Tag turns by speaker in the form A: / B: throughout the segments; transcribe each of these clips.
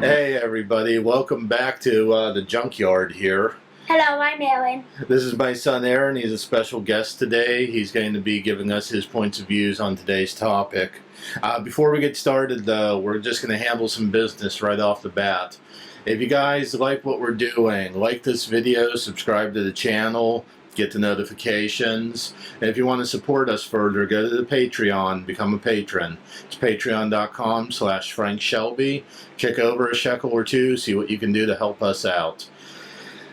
A: Hey everybody, welcome back to the junkyard here.
B: Hello, I'm Aaron.
A: This is my son Aaron. He's a special guest today. He's going to be giving us his points of views on today's topic. Before we get started though, we're just going to handle some business right off the bat. If you guys like what we're doing, like this video, subscribe to the channel, get the notifications. And if you want to support us further, go to the Patreon, become a patron. It's patreon.com/Frank Shelby. Kick over a shekel or two, see what you can do to help us out.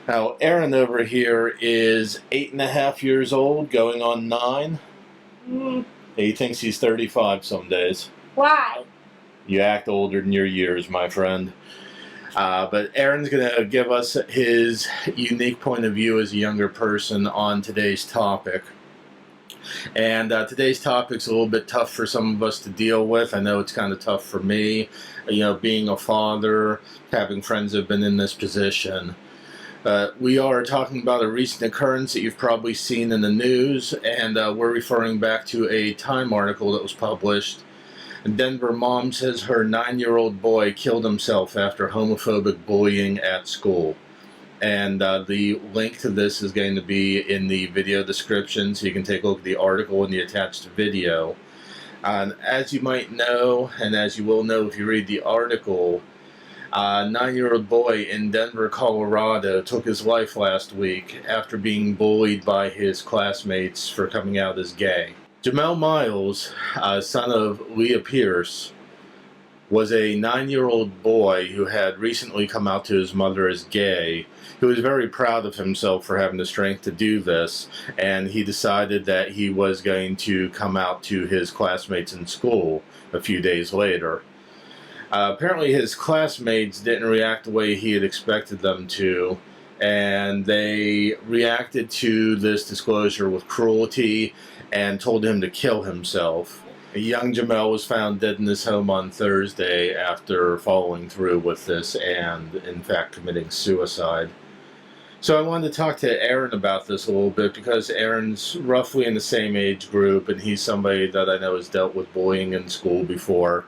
A: Now, Aaron over here is 8.5 years old, going on 9. He thinks he's 35 some days.
B: Why?
A: You act older than your years, my friend. But Aaron's going to give us his unique point of view as a younger person on today's topic. And today's topic's a little bit tough for some of us to deal with. I know it's kind of tough for me, you know, being a father, having friends that have been in this position. We are talking about a recent occurrence that you've probably seen in the news, and we're referring back to a Time article that was published. A Denver mom says her 9-year-old boy killed himself after homophobic bullying at school. And the link to this is going to be in the video description, so you can take a look at the article and the attached video. As you might know, and as you will know if you read the article, a 9-year-old boy in Denver, Colorado took his life last week after being bullied by his classmates for coming out as gay. Jamel Myles, son of Leah Pierce, was a 9-year-old boy who had recently come out to his mother as gay, who was very proud of himself for having the strength to do this, and he decided that he was going to come out to his classmates in school a few days later. Apparently his classmates didn't react the way he had expected them to, and they reacted to this disclosure with cruelty and told him to kill himself. A young Jamel was found dead in his home on Thursday after following through with this and, in fact, committing suicide. So I wanted to talk to Aaron about this a little bit because Aaron's roughly in the same age group, and he's somebody that I know has dealt with bullying in school before.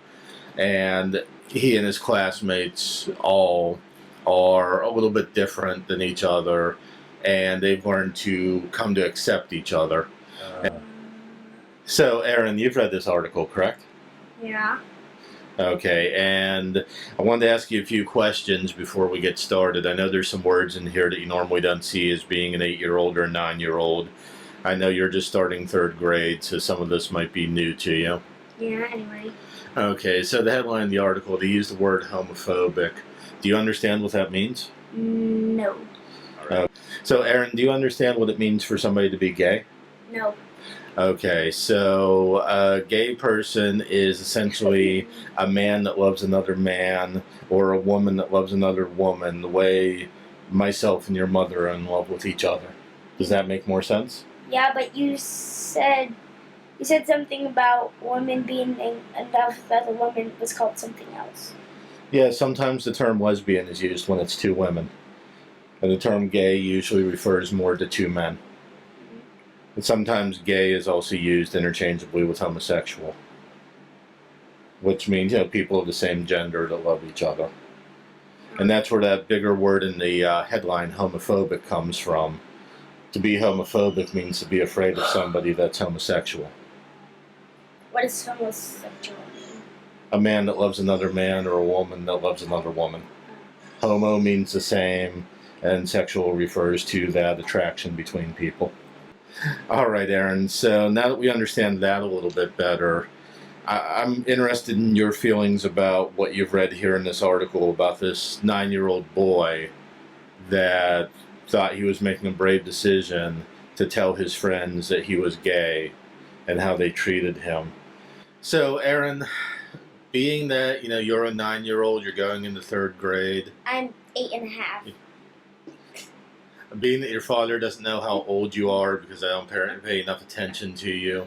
A: And he and his classmates all are a little bit different than each other, and they've learned to come to accept each other. So, Aaron, you've read this article, correct?
B: Yeah.
A: Okay, and I wanted to ask you a few questions before we get started. I know there's some words in here that you normally don't see as being an 8-year-old or a 9-year-old. I know you're just starting 3rd grade, so some of this might be new to you.
B: Yeah, anyway.
A: Okay, so the headline of the article, they use the word homophobic. Do you understand what that means?
B: No.
A: So, Aaron, do you understand what it means for somebody to be gay?
B: No.
A: Okay, so a gay person is essentially a man that loves another man or a woman that loves another woman, the way myself and your mother are in love with each other. Does that make more sense?
B: Yeah, but you said something about women being in love with other women was called something else.
A: Yeah, sometimes the term lesbian is used when it's 2 women. And the term gay usually refers more to 2 men. And sometimes gay is also used interchangeably with homosexual, which means, you know, people of the same gender that love each other. And that's where that bigger word in the headline, homophobic, comes from. To be homophobic means to be afraid of somebody that's homosexual.
B: What does homosexual mean?
A: A man that loves another man or a woman that loves another woman. Homo means the same, and sexual refers to that attraction between people. All right, Aaron, so now that we understand that a little bit better, I'm interested in your feelings about what you've read here in this article about this 9-year-old boy that thought he was making a brave decision to tell his friends that he was gay and how they treated him. So, Aaron, being that, you know, you're a 9-year-old, you're going into 3rd grade.
B: I'm 8.5.
A: Being that your father doesn't know how old you are because I don't pay enough attention to you,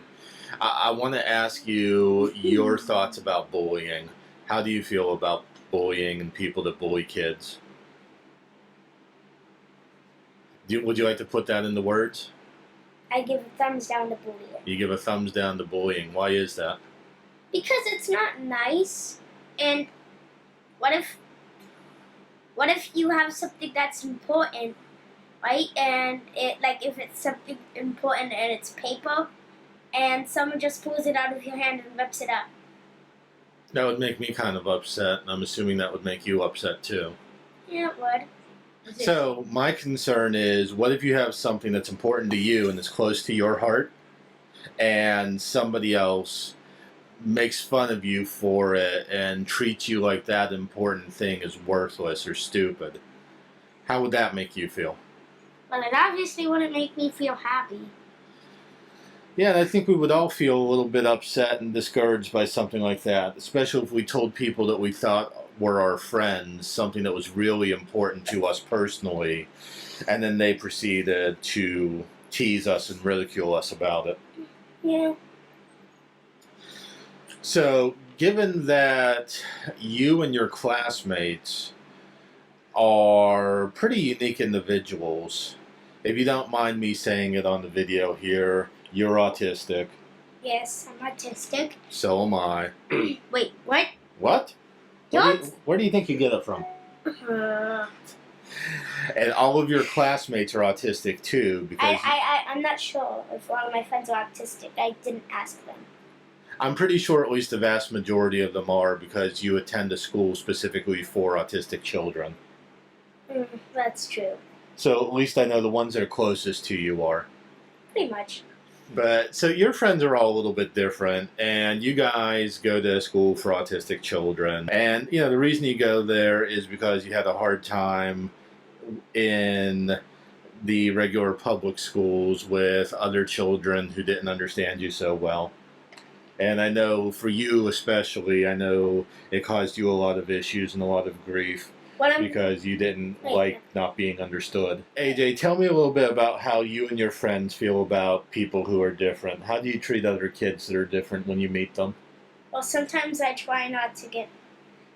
A: I want to ask you your thoughts about bullying. How do you feel about bullying and people that bully kids? Would you like to put that into words?
B: I give a thumbs down to bullying.
A: You give a thumbs down to bullying. Why is that?
B: Because it's not nice, and what if what if you have something that's important, right? And if it's something important and it's paper, and someone just pulls it out of your hand and rips it up.
A: That would make me kind of upset, and I'm assuming that would make you upset too.
B: Yeah, it would.
A: So my concern is, what if you have something that's important to you and is close to your heart, and somebody else makes fun of you for it and treats you like that important thing is worthless or stupid? How would that make you feel?
B: Well, it obviously wouldn't make me feel happy.
A: Yeah, and I think we would all feel a little bit upset and discouraged by something like that, especially if we told people that we thought were our friends something that was really important to us personally, and then they proceeded to tease us and ridicule us about it.
B: Yeah.
A: So, given that you and your classmates are pretty unique individuals, if you don't mind me saying it on the video here, you're autistic.
B: Yes, I'm autistic.
A: So am I.
B: Wait, what?
A: What? Where do you think you get it from? And all of your classmates are autistic too, because
B: I'm not sure if one of my friends are autistic. I didn't ask them.
A: I'm pretty sure at least the vast majority of them are, because you attend a school specifically for autistic children.
B: That's true.
A: So at least I know the ones that are closest to you are.
B: Pretty much.
A: But so your friends are all a little bit different, and you guys go to school for autistic children. And you know, the reason you go there is because you had a hard time in the regular public schools with other children who didn't understand you so well. And I know for you especially, I know it caused you a lot of issues and a lot of grief because you didn't like not being understood. AJ, tell me a little bit about how you and your friends feel about people who are different. How do you treat other kids that are different when you meet them?
B: Well, sometimes I try not to get...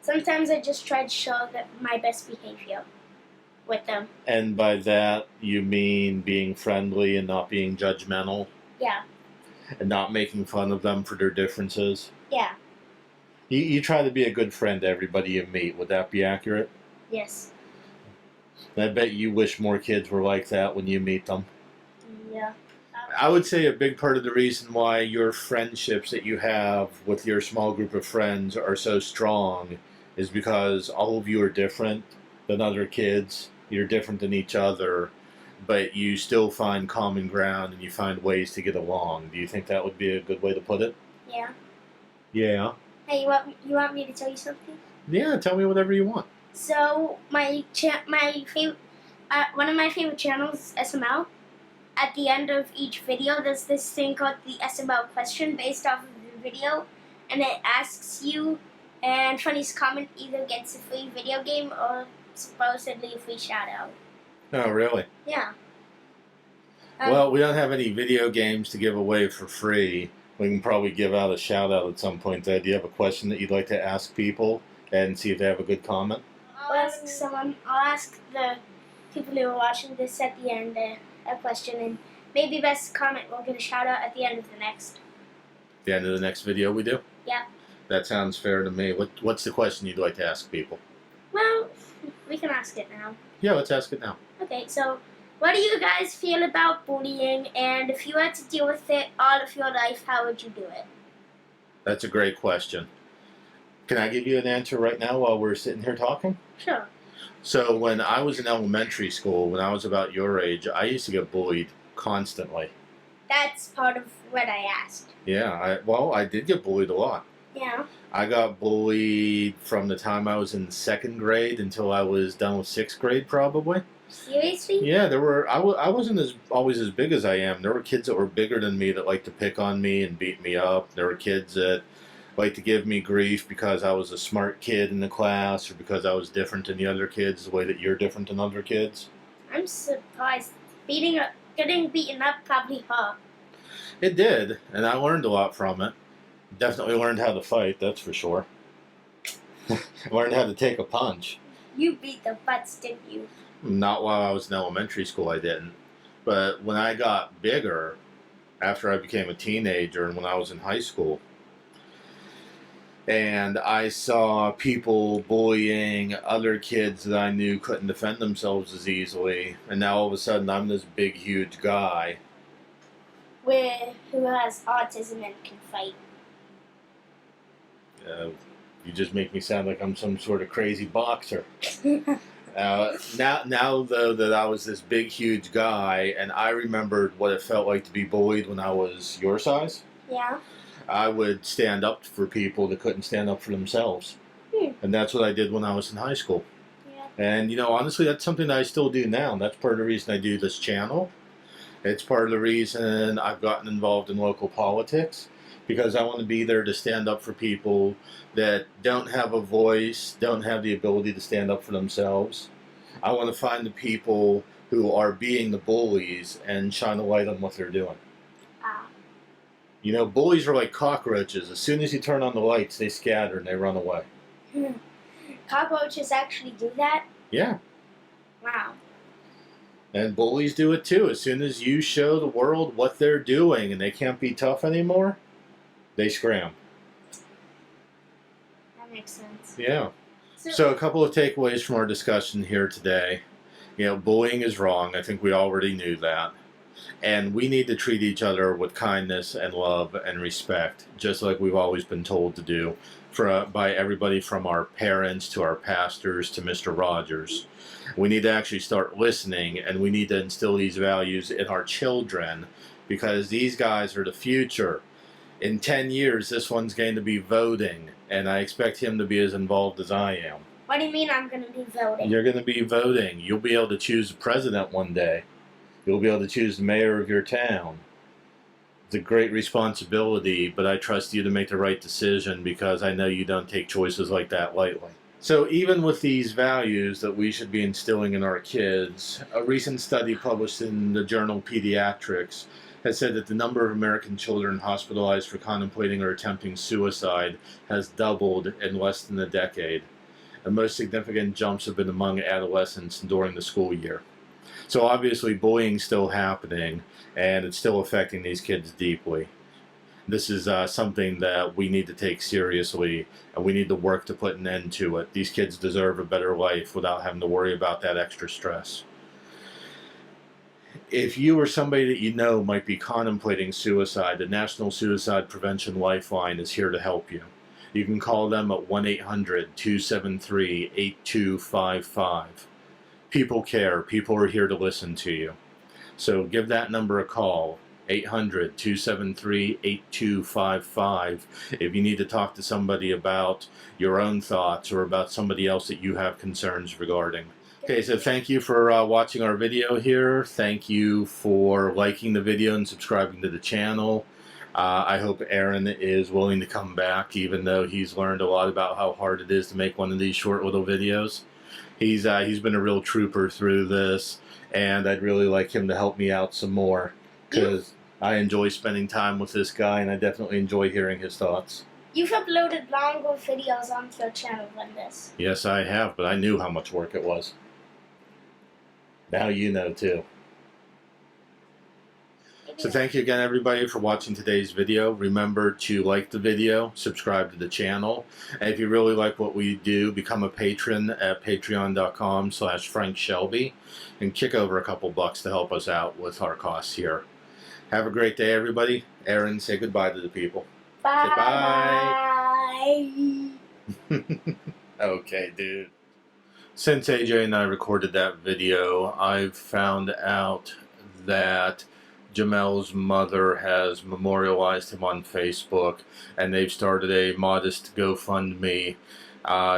B: Sometimes I just try to show my best behavior with them.
A: And by that, you mean being friendly and not being judgmental?
B: Yeah.
A: And not making fun of them for their differences?
B: Yeah.
A: You try to be a good friend to everybody you meet. Would that be accurate?
B: Yes.
A: I bet you wish more kids were like that when you meet them.
B: Yeah.
A: I would say a big part of the reason why your friendships that you have with your small group of friends are so strong is because all of you are different than other kids. You're different than each other, but you still find common ground and you find ways to get along. Do you think that would be a good way to put it?
B: Yeah.
A: Yeah.
B: Hey, you want me to tell you something?
A: Yeah, tell me whatever you want.
B: So my favorite, one of my favorite channels, SML. At the end of each video, there's this thing called the SML question based off of the video, and it asks you, and funniest comment either gets a free video game or supposedly a free shout out.
A: Oh, really?
B: Yeah.
A: Well, we don't have any video games to give away for free. We can probably give out a shout out at some point. Do you have a question that you'd like to ask people and see if they have a good comment?
B: I'll ask someone. I'll ask the people who are watching this at the end a question, and maybe best comment will get a shout out at the end of the next.
A: The end of the next video we do?
B: Yeah.
A: That sounds fair to me. What's the question you'd like to ask people?
B: Well, we can ask it now.
A: Yeah, let's ask it now.
B: Okay, so what do you guys feel about bullying, and if you had to deal with it all of your life, how would you do it?
A: That's a great question. Can I give you an answer right now while we're sitting here talking?
B: Sure.
A: So when I was in elementary school, when I was about your age, I used to get bullied constantly.
B: That's part of what I asked.
A: Yeah, I did get bullied a lot.
B: Yeah.
A: I got bullied from the time I was in 2nd grade until I was done with 6th grade, probably.
B: Seriously?
A: Yeah, there were. I wasn't always as big as I am. There were kids that were bigger than me that liked to pick on me and beat me up. There were kids that liked to give me grief because I was a smart kid in the class or because I was different than the other kids, the way that you're different than other kids.
B: I'm surprised. Getting beaten up probably hurt.
A: It did, and I learned a lot from it. Definitely learned how to fight, that's for sure. Learned how to take a punch.
B: You beat the butts, didn't you?
A: Not while I was in elementary school, I didn't. But when I got bigger, after I became a teenager and when I was in high school, And I saw people bullying other kids that I knew couldn't defend themselves as easily. And now all of a sudden I'm this big, huge guy.
B: Who has autism and can fight.
A: You just make me sound like I'm some sort of crazy boxer. Now though that I was this big, huge guy, and I remembered what it felt like to be bullied when I was your size.
B: Yeah.
A: I would stand up for people that couldn't stand up for themselves. And that's what I did when I was in high school.
B: Yeah.
A: And, you know, honestly, that's something that I still do now. And that's part of the reason I do this channel. It's part of the reason I've gotten involved in local politics. Because I want to be there to stand up for people that don't have a voice, don't have the ability to stand up for themselves. I want to find the people who are being the bullies and shine a light on what they're doing. You know, bullies are like cockroaches. As soon as you turn on the lights, they scatter and they run away.
B: Cockroaches actually do that?
A: Yeah.
B: Wow.
A: And bullies do it too. As soon as you show the world what they're doing and they can't be tough anymore, they scram.
B: That makes sense.
A: Yeah. So a couple of takeaways from our discussion here today. You know, bullying is wrong. I think we already knew that. And we need to treat each other with kindness and love and respect, just like we've always been told to do by everybody from our parents to our pastors to Mr. Rogers. We need to actually start listening, and we need to instill these values in our children, because these guys are the future. In 10 years, this one's going to be voting, and I expect him to be as involved as I am.
B: What do you mean I'm going to be voting?
A: You're going to be voting. You'll be able to choose the president one day. You'll be able to choose the mayor of your town. It's a great responsibility, but I trust you to make the right decision because I know you don't take choices like that lightly. So even with these values that we should be instilling in our kids, a recent study published in the journal Pediatrics has said that the number of American children hospitalized for contemplating or attempting suicide has doubled in less than a decade. The most significant jumps have been among adolescents during the school year. So obviously bullying's still happening, and it's still affecting these kids deeply. This is something that we need to take seriously, and we need to work to put an end to it. These kids deserve a better life without having to worry about that extra stress. If you or somebody that you know might be contemplating suicide, the National Suicide Prevention Lifeline is here to help you. You can call them at 1-800-273-8255. People care. People are here to listen to you. So give that number a call, 800-273-8255, if you need to talk to somebody about your own thoughts or about somebody else that you have concerns regarding. Okay, so thank you for watching our video here. Thank you for liking the video and subscribing to the channel. I hope Aaron is willing to come back, even though he's learned a lot about how hard it is to make one of these short little videos. He's been a real trooper through this, and I'd really like him to help me out some more, because I enjoy spending time with this guy, and I definitely enjoy hearing his thoughts.
B: You've uploaded longer videos onto your channel than this.
A: Yes, I have, but I knew how much work it was. Now you know, too. So thank you again, everybody, for watching today's video. Remember to like the video, subscribe to the channel, and if you really like what we do, become a patron at patreon.com/FrankShelby and kick over a couple bucks to help us out with our costs here. Have a great day, everybody. Aaron, say goodbye to the people.
B: Bye.
A: Goodbye. Okay, dude. Since AJ and I recorded that video, I've found out that Jamel's mother has memorialized him on Facebook, and they've started a modest GoFundMe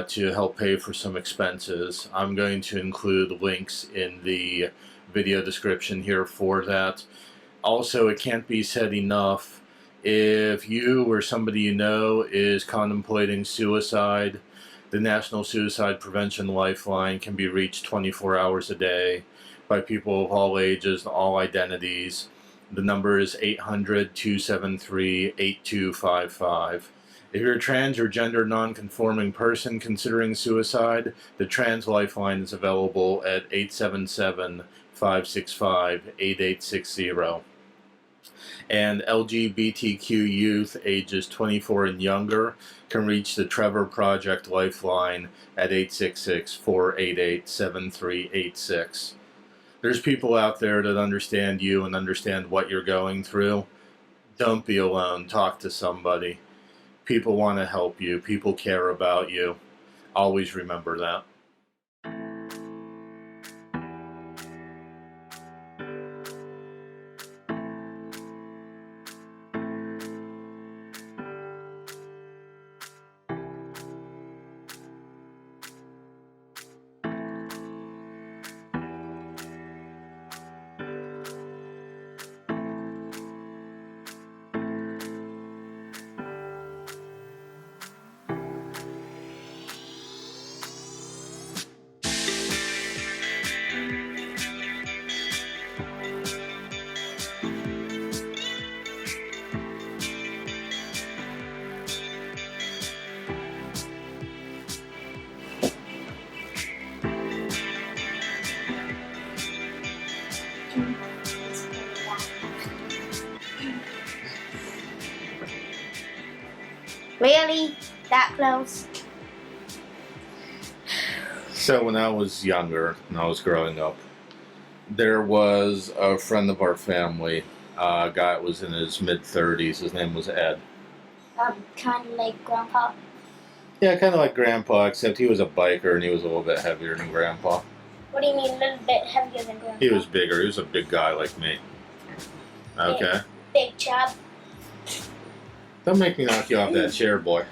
A: to help pay for some expenses. I'm going to include links in the video description here for that. Also, it can't be said enough, if you or somebody you know is contemplating suicide, the National Suicide Prevention Lifeline can be reached 24 hours a day by people of all ages and all identities. The number is 800-273-8255. If you're a trans or gender non-conforming person considering suicide, the Trans Lifeline is available at 877-565-8860. And LGBTQ youth ages 24 and younger can reach the Trevor Project Lifeline at 866-488-7386. There's people out there that understand you and understand what you're going through. Don't be alone. Talk to somebody. People want to help you. People care about you. Always remember that.
B: Really? That close?
A: So when I was younger, when I was growing up, there was a friend of our family, a guy that was in his mid-30s. His name was Ed.
B: Kind of like Grandpa.
A: Yeah, kind of like Grandpa, except he was a biker and he was a little bit heavier than Grandpa.
B: What do you mean a little bit heavier than Grandpa?
A: He was bigger. He was a big guy like me. Okay?
B: Big chub.
A: Don't make me knock you off that chair, boy.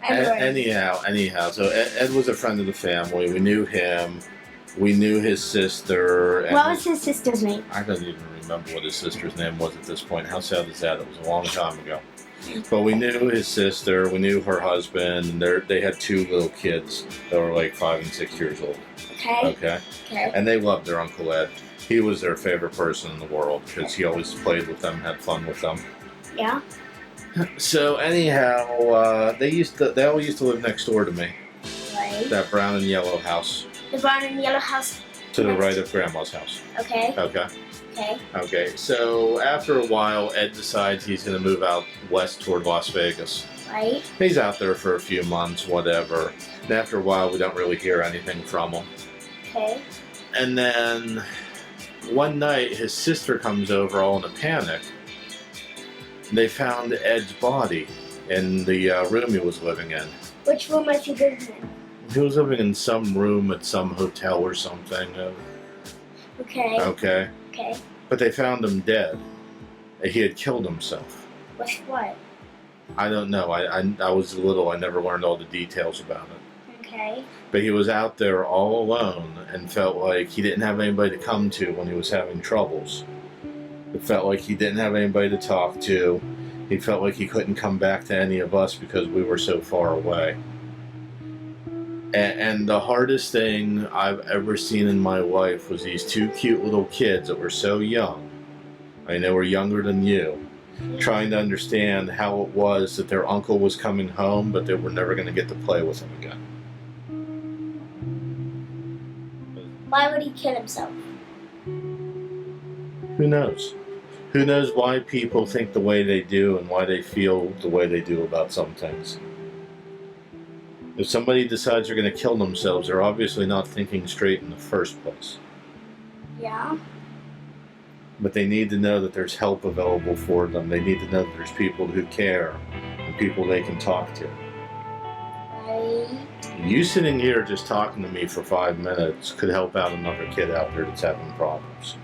A: Anyhow, so Ed was a friend of the family. We knew him. We knew his sister.
B: What was his sister's name?
A: I don't even remember what his sister's name was at this point. How sad is that? It was a long time ago. But we knew his sister. We knew her husband. And they had two little kids that were like 5 and 6 years old.
B: Okay.
A: And they loved their Uncle Ed. He was their favorite person in the world because he always played with them, had fun with them.
B: Yeah.
A: So anyhow, they all used to live next door to me.
B: Right.
A: That brown and yellow house.
B: The brown and yellow house.
A: To the right of Grandma's house.
B: Okay.
A: Okay. So after a while, Ed decides he's going to move out west toward Las Vegas.
B: Right.
A: He's out there for a few months, whatever. And after a while, we don't really hear anything from him.
B: Okay.
A: And then one night, his sister comes over all in a panic. They found Ed's body in the room he was living in.
B: Which room was he living in?
A: He was living in some room at some hotel or something.
B: Okay.
A: But they found him dead. He had killed himself.
B: With what?
A: I don't know. I was little. I never learned all the details about it.
B: Okay.
A: But he was out there all alone and felt like he didn't have anybody to come to when he was having troubles. It felt like he didn't have anybody to talk to. He felt like he couldn't come back to any of us because we were so far away. And the hardest thing I've ever seen in my life was these two cute little kids that were so young. I mean, they were younger than you. Trying to understand how it was that their uncle was coming home, but they were never going to get to play with him again.
B: Why would he kill himself?
A: Who knows? Who knows why people think the way they do and why they feel the way they do about some things? If somebody decides they're going to kill themselves, they're obviously not thinking straight in the first place.
B: Yeah.
A: But they need to know that there's help available for them. They need to know that there's people who care and people they can talk to.
B: Right.
A: You sitting here just talking to me for 5 minutes could help out another kid out there that's having problems.